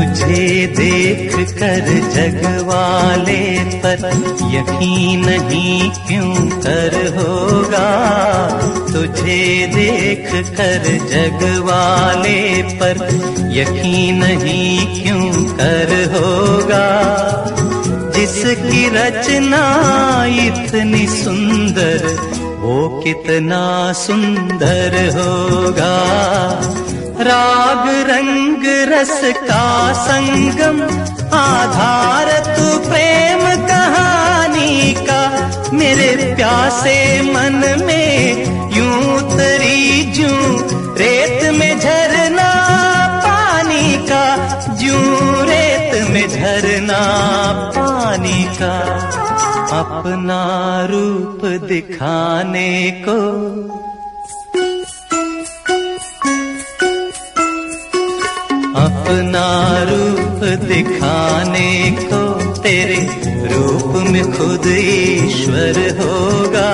तुझे देख कर जग वाले पर यकीन नहीं क्यों कर होगा। तुझे देख कर जग वाले पर यकीन नहीं क्यों कर होगा। जिसकी रचना इतनी सुंदर वो कितना सुंदर होगा। राग रंग रस का संगम आधार तू प्रेम कहानी का। मेरे प्यासे मन में यूं उतरी जूं रेत में झरना पानी का। जूं रेत में झरना पानी का। अपना रूप दिखाने को अपना रूप दिखाने को तेरे रूप में खुद ईश्वर होगा।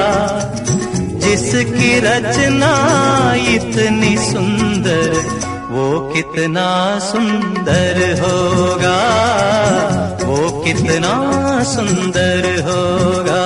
जिसकी रचना इतनी सुंदर वो कितना सुंदर होगा। वो कितना सुंदर होगा।